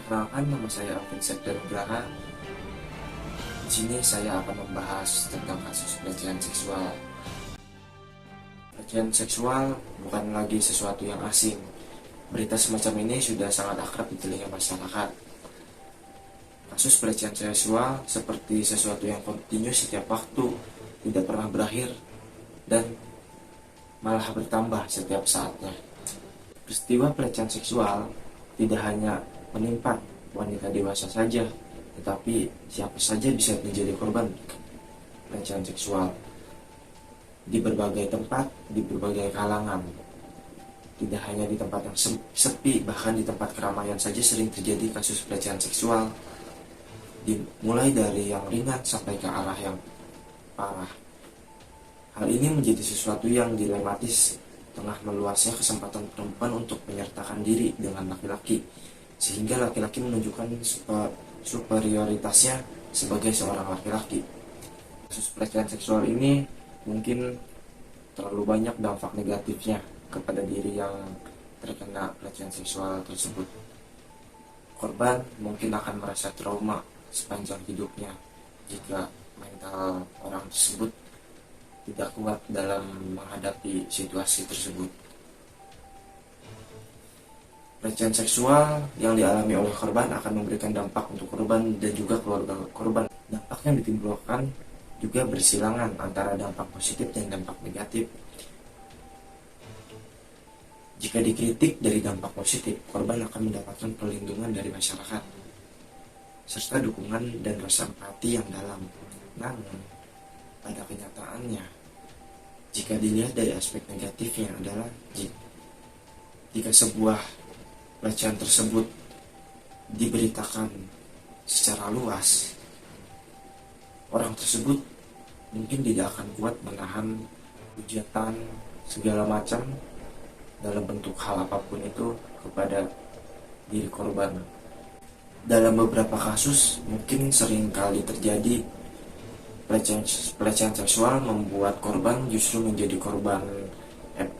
Perkenalkan, nama saya Alvin Septianugraha. Di sini saya akan membahas tentang kasus pelecehan seksual. Pelecehan seksual bukan lagi sesuatu yang asing. Berita semacam ini sudah sangat akrab di telinga masyarakat. Kasus pelecehan seksual seperti sesuatu yang kontinu setiap waktu, tidak pernah berakhir, dan malah bertambah setiap saatnya. Peristiwa pelecehan seksual tidak hanya menimpa wanita dewasa saja, tetapi siapa saja bisa menjadi korban pelecehan seksual di berbagai tempat, di berbagai kalangan. Tidak hanya di tempat yang sepi, bahkan di tempat keramaian saja sering terjadi kasus pelecehan seksual, dimulai dari yang ringan sampai ke arah yang parah. Hal ini menjadi sesuatu yang dilematis tengah meluasnya kesempatan perempuan untuk menyertakan diri dengan laki-laki, sehingga laki-laki menunjukkan superioritasnya sebagai seorang laki-laki. Kasus pelecehan seksual ini mungkin terlalu banyak dampak negatifnya kepada diri yang terkena pelecehan seksual tersebut. Korban mungkin akan merasa trauma sepanjang hidupnya jika mental orang tersebut tidak kuat dalam menghadapi situasi tersebut. Pelecehan seksual yang dialami oleh korban akan memberikan dampak untuk korban dan juga keluarga korban. Dampak yang ditimbulkan juga bersilangan antara dampak positif dan dampak negatif. Jika dikritik dari dampak positif, korban akan mendapatkan perlindungan dari masyarakat, serta dukungan dan rasa empati yang dalam. Namun, pada kenyataannya, jika dilihat dari aspek negatifnya adalah jika sebuah pelecehan tersebut diberitakan secara luas, orang tersebut mungkin tidak akan kuat menahan hujatan segala macam dalam bentuk hal apapun itu kepada diri korban. Dalam beberapa kasus mungkin sering kali terjadi pelecehan seksual membuat korban justru menjadi korban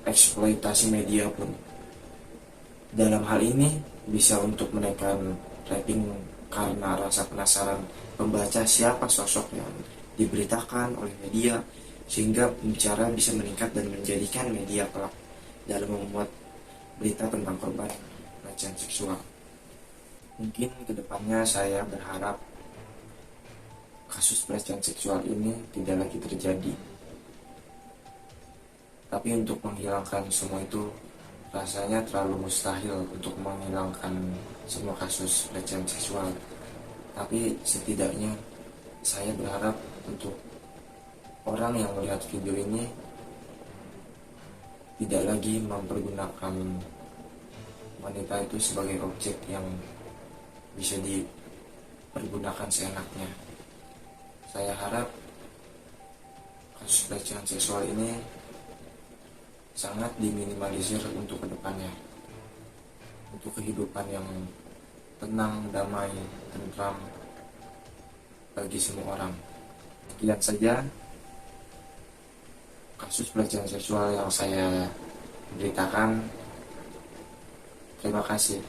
eksploitasi media pun. Dalam hal ini bisa untuk menaikkan rating karena rasa penasaran pembaca siapa sosok yang diberitakan oleh media, sehingga pembicara bisa meningkat dan menjadikan media kelak dalam membuat berita tentang korban pelecehan seksual. Mungkin kedepannya saya berharap kasus pelecehan seksual ini tidak lagi terjadi. Tapi untuk menghilangkan semua itu rasanya terlalu mustahil untuk menghilangkan semua kasus pelecehan seksual. Tapi setidaknya saya berharap untuk orang yang melihat video ini tidak lagi mempergunakan wanita itu sebagai objek yang bisa dipergunakan seenaknya. Saya harap kasus pelecehan seksual ini sangat diminimalisir untuk kedepannya, untuk kehidupan yang tenang, damai, tentram bagi semua orang. Sekian saja kasus pelecehan seksual yang saya beritakan. Terima kasih.